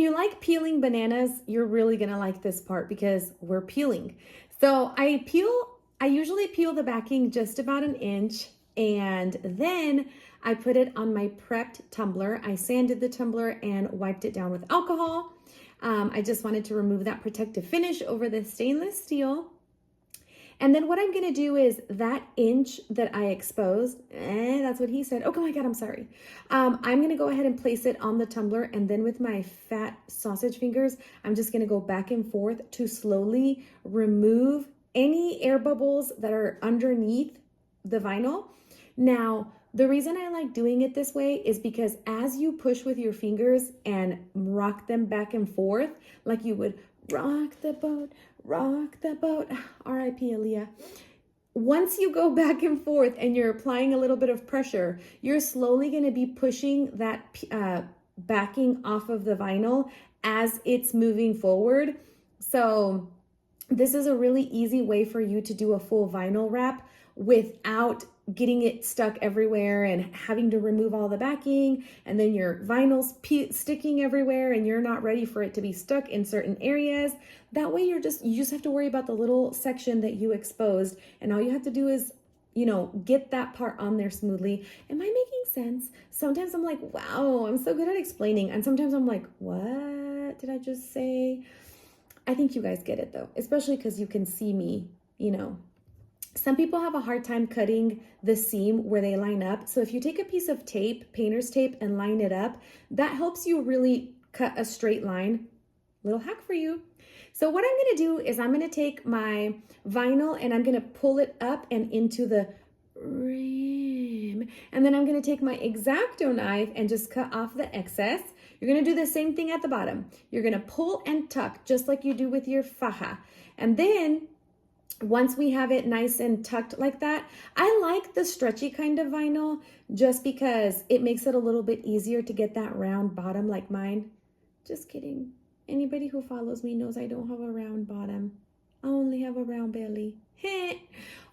you like peeling bananas, you're really gonna like this part because we're peeling. So I usually peel the backing just about an inch, and then I put it on my prepped tumbler. I sanded the tumbler and wiped it down with alcohol. I just wanted to remove that protective finish over the stainless steel. And then what I'm gonna do is that inch that I exposed, that's what he said. Oh my God, I'm sorry. I'm gonna go ahead and place it on the tumbler, and then with my fat sausage fingers, I'm just gonna go back and forth to slowly remove any air bubbles that are underneath the vinyl. Now, the reason I like doing it this way is because as you push with your fingers and rock them back and forth, like you would rock the boat, R.I.P. Aaliyah. Once you go back and forth and you're applying a little bit of pressure, you're slowly going to be pushing that backing off of the vinyl as it's moving forward. So this is a really easy way for you to do a full vinyl wrap without getting it stuck everywhere and having to remove all the backing, and then your vinyl's sticking everywhere and you're not ready for it to be stuck in certain areas. That way you just have to worry about the little section that you exposed, and all you have to do is, get that part on there smoothly. Am I making sense? Sometimes I'm like, wow, I'm so good at explaining, and sometimes I'm like, what did I just say? I think you guys get it though, especially because you can see me, Some people have a hard time cutting the seam where they line up. So if you take a piece of tape, painter's tape, and line it up, that helps you really cut a straight line. Little hack for you. So what I'm gonna do is I'm gonna take my vinyl and I'm gonna pull it up and into the rim. And then I'm gonna take my X-Acto knife and just cut off the excess. You're gonna do the same thing at the bottom. You're gonna pull and tuck just like you do with your faja. And then once we have it nice and tucked like that, I like the stretchy kind of vinyl just because it makes it a little bit easier to get that round bottom like mine. Just kidding. Anybody who follows me knows I don't have a round bottom. I only have a round belly.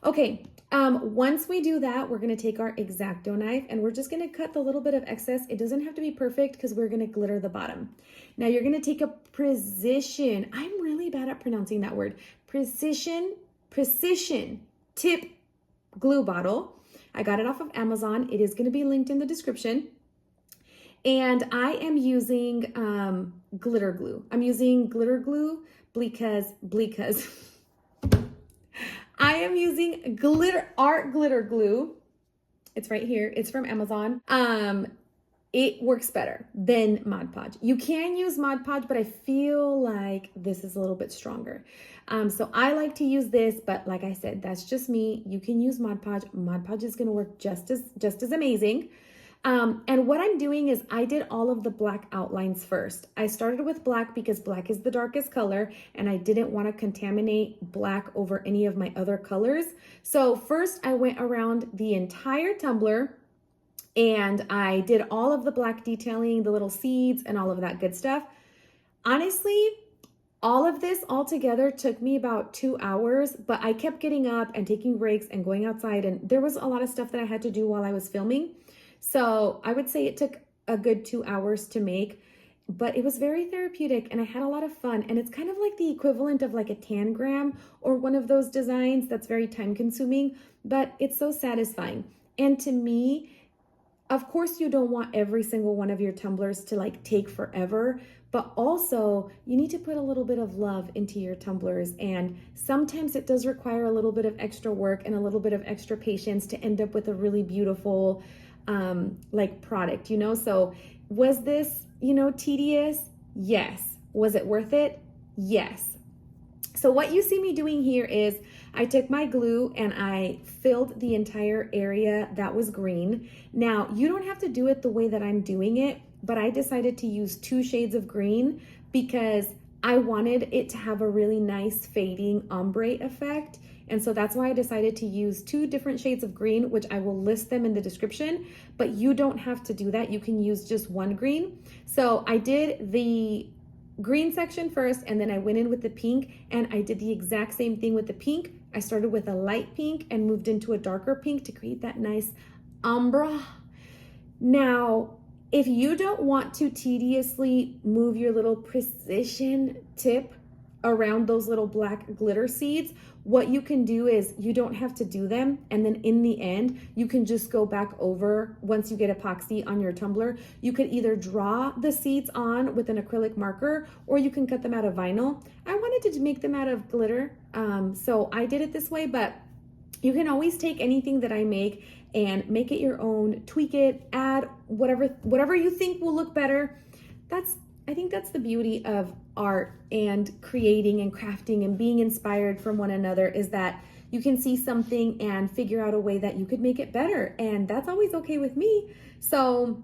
Okay, once we do that, we're gonna take our X-Acto knife and we're just gonna cut the little bit of excess. It doesn't have to be perfect because we're gonna glitter the bottom. Now you're gonna take a precision, I'm really bad at pronouncing that word, precision tip glue bottle. I got it off of Amazon. It is gonna be linked in the description. And I am using glitter glue. I'm using glitter glue because I am using art glitter glue. It's right here. It's from Amazon. It works better than Mod Podge. You can use Mod Podge, but I feel like this is a little bit stronger. So I like to use this, but like I said, that's just me. You can use Mod Podge. Mod Podge is gonna work just as amazing. And what I'm doing is I did all of the black outlines first. I started with black because black is the darkest color and I didn't want to contaminate black over any of my other colors. So first I went around the entire tumbler and I did all of the black detailing, the little seeds and all of that good stuff. Honestly, all of this all together took me about 2 hours, but I kept getting up and taking breaks and going outside, and there was a lot of stuff that I had to do while I was filming. So I would say it took a good 2 hours to make, but it was very therapeutic and I had a lot of fun. And it's kind of like the equivalent of like a tangram or one of those designs that's very time consuming, but it's so satisfying. And to me, of course, you don't want every single one of your tumblers to like take forever, but also you need to put a little bit of love into your tumblers. And sometimes it does require a little bit of extra work and a little bit of extra patience to end up with a really beautiful like product, So was this, tedious? Yes. Was it worth it? Yes. So what you see me doing here is I took my glue and I filled the entire area that was green. Now, you don't have to do it the way that I'm doing it, but I decided to use 2 shades of green because I wanted it to have a really nice fading ombre effect. And so that's why I decided to use 2 different shades of green, which I will list them in the description, but you don't have to do that. You can use just one green. So I did the green section first, and then I went in with the pink, and I did the exact same thing with the pink. I started with a light pink and moved into a darker pink to create that nice ombre. Now, If you don't want to tediously move your little precision tip around those little black glitter seeds, what you can do is you don't have to do them. And then in the end, you can just go back over once you get epoxy on your tumbler. You could either draw the seeds on with an acrylic marker, or you can cut them out of vinyl. I wanted to make them out of glitter, so I did it this way, but you can always take anything that I make and make it your own, tweak it, add whatever you think will look better. I think that's the beauty of art and creating and crafting and being inspired from one another, is that you can see something and figure out a way that you could make it better. And that's always okay with me. So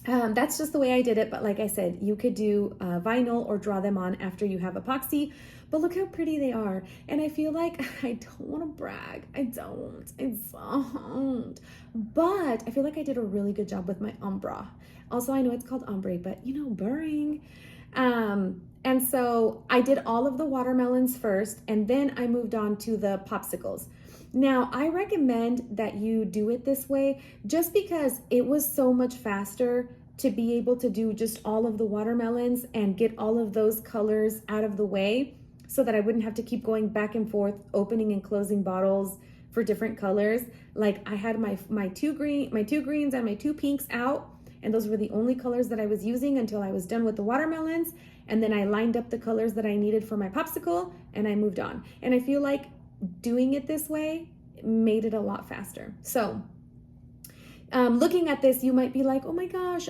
that's just the way I did it. But like I said, you could do vinyl or draw them on after you have epoxy. But look how pretty they are. And I feel like I don't want to brag. I don't. But I feel like I did a really good job with my ombre. Also, I know it's called ombre, but you know, boring. And so I did all of the watermelons first, and then I moved on to the popsicles. Now, I recommend that you do it this way just because it was so much faster to be able to do just all of the watermelons and get all of those colors out of the way, so that I wouldn't have to keep going back and forth, opening and closing bottles for different colors. Like I had my two greens and my two pinks out, and those were the only colors that I was using until I was done with the watermelons. And then I lined up the colors that I needed for my popsicle, and I moved on. And I feel like doing it this way made it a lot faster. So looking at this, you might be like, oh my gosh,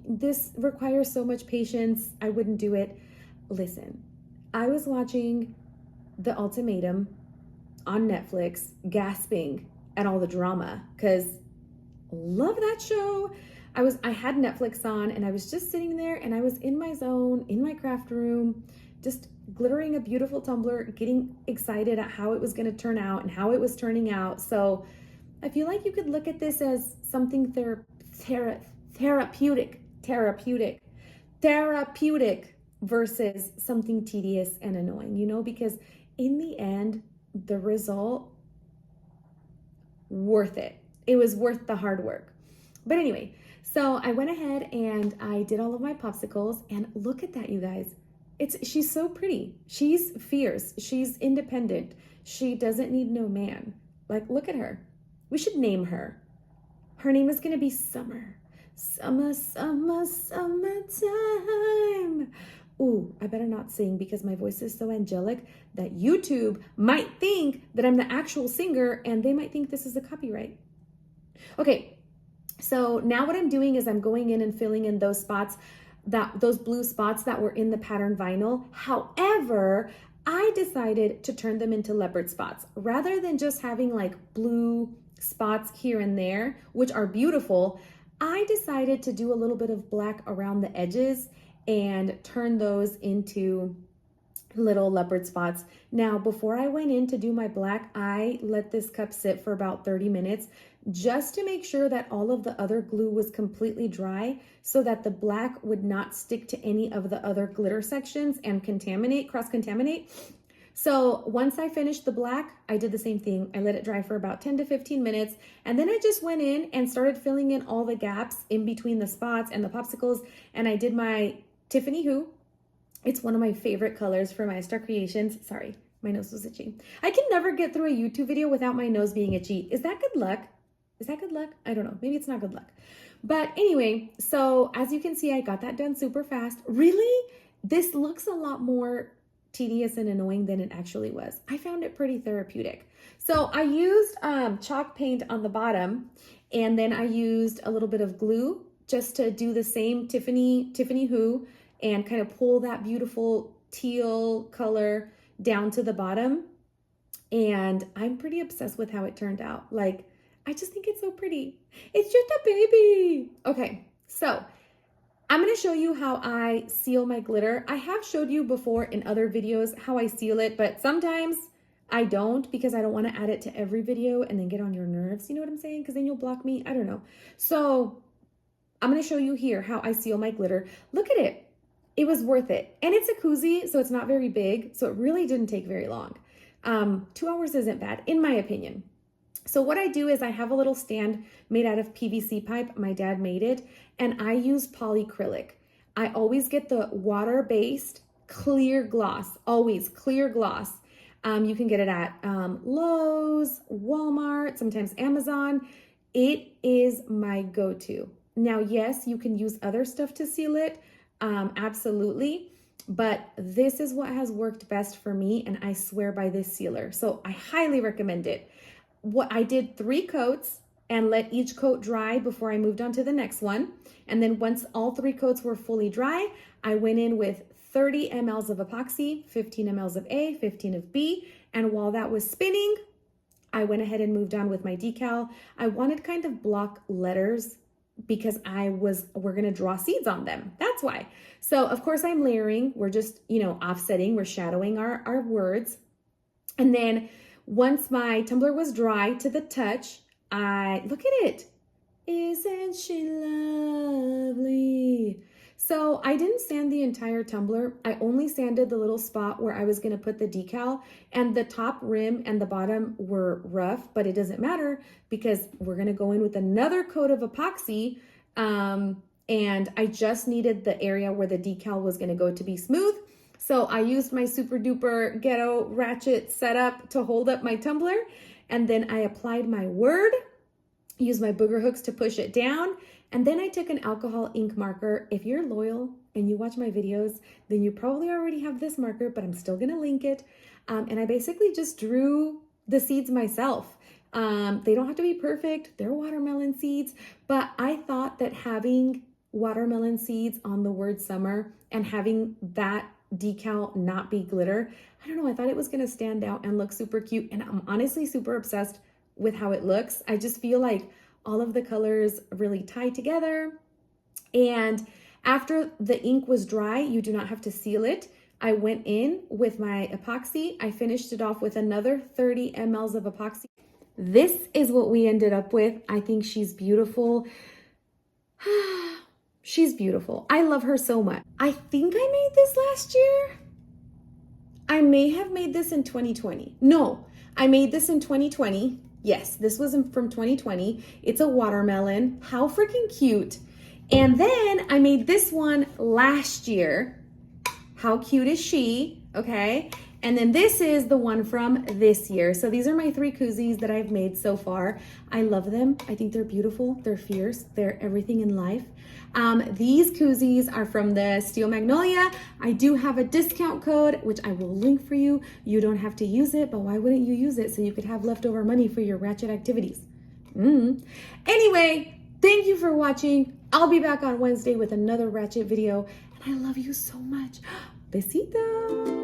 this requires so much patience, I wouldn't do it. Listen, I was watching The Ultimatum on Netflix, gasping at all the drama, because love that show. I had Netflix on, and I was just sitting there, and I was in my zone, in my craft room, just glittering a beautiful tumbler, getting excited at how it was going to turn out and how it was turning out. So I feel like you could look at this as something therapeutic versus something tedious and annoying, you know, because in the end, the result, worth it. It was worth the hard work. But anyway, so I went ahead and I did all of my popsicles, and look at that, you guys. She's so pretty. She's fierce. She's independent. She doesn't need no man. Like, look at her. We should name her. Her name is going to be Summer. Summer, summer, summertime. Ooh, I better not sing because my voice is so angelic that YouTube might think that I'm the actual singer, and they might think this is a copyright. Okay, so now what I'm doing is I'm going in and filling in those spots, those blue spots that were in the pattern vinyl. However, I decided to turn them into leopard spots rather than just having like blue spots here and there, which are beautiful. I decided to do a little bit of black around the edges and turn those into little leopard spots. Now, before I went in to do my black, I let this cup sit for about 30 minutes just to make sure that all of the other glue was completely dry, so that the black would not stick to any of the other glitter sections and cross-contaminate. So once I finished the black, I did the same thing. I let it dry for about 10 to 15 minutes. And then I just went in and started filling in all the gaps in between the spots and the popsicles. And I did my Tiffany Who. It's one of my favorite colors for Maestra Creations. Sorry, my nose was itchy. I can never get through a YouTube video without my nose being itchy. Is that good luck? Is that good luck? I don't know. Maybe it's not good luck. But anyway, so as you can see, I got that done super fast. Really? This looks a lot more tedious and annoying than it actually was. I found it pretty therapeutic. So I used chalk paint on the bottom, and then I used a little bit of glue just to do the same Tiffany Who and kind of pull that beautiful teal color down to the bottom. And I'm pretty obsessed with how it turned out. Like, I just think it's so pretty. It's just a baby. Okay, so I'm gonna show you how I seal my glitter. I have showed you before in other videos how I seal it, but sometimes I don't because I don't wanna add it to every video and then get on your nerves. You know what I'm saying? Because then you'll block me, I don't know. So I'm gonna show you here how I seal my glitter. Look at it. It was worth it. And it's a koozie, so it's not very big. So it really didn't take very long. 2 hours isn't bad, in my opinion. So what I do is I have a little stand made out of PVC pipe. My dad made it, and I use polyacrylic. I always get the water-based clear gloss, always clear gloss. You can get it at Lowe's, Walmart, sometimes Amazon. It is my go-to. Now, yes, you can use other stuff to seal it, absolutely, but this is what has worked best for me, and I swear by this sealer. So I highly recommend it. What I did 3 coats and let each coat dry before I moved on to the next one. And then once all 3 coats were fully dry, I went in with 30 mLs of epoxy, 15 mLs of A, 15 of B. And while that was spinning, I went ahead and moved on with my decal. I wanted kind of block letters because we're gonna draw seeds on them. That's why. So of course I'm layering. We're just, offsetting, we're shadowing our words. And then once my tumbler was dry to the touch, look at it. Isn't she lovely? So I didn't sand the entire tumbler. I only sanded the little spot where I was going to put the decal, and the top rim and the bottom were rough, but it doesn't matter because we're going to go in with another coat of epoxy. And I just needed the area where the decal was going to go to be smooth. So I used my super duper ghetto ratchet setup to hold up my tumbler. And then I applied my word, used my booger hooks to push it down. And then I took an alcohol ink marker. If you're loyal and you watch my videos, then you probably already have this marker, but I'm still gonna link it. And I basically just drew the seeds myself. They don't have to be perfect. They're watermelon seeds, but I thought that having watermelon seeds on the word summer and having that decal not be glitter, I don't know, I thought it was gonna stand out and look super cute. And I'm honestly super obsessed with how it looks. I just feel like all of the colors really tie together. And after the ink was dry, you do not have to seal it. I went in with my epoxy. I finished it off with another 30 mLs of epoxy. This is what we ended up with. I think she's beautiful. She's beautiful. I love her so much. I think I made this last year. I may have made this in 2020. No, I made this in 2020. Yes, this was from 2020. It's a watermelon. How freaking cute. And then I made this one last year. How cute is she? Okay. And then this is the one from this year. So these are my 3 koozies that I've made so far. I love them. I think they're beautiful. They're fierce. They're everything in life. These koozies are from the Steel Magnolia. I do have a discount code, which I will link for you. You don't have to use it, but why wouldn't you use it so you could have leftover money for your ratchet activities? Anyway, thank you for watching. I'll be back on Wednesday with another ratchet video, and I love you so much. Besitos.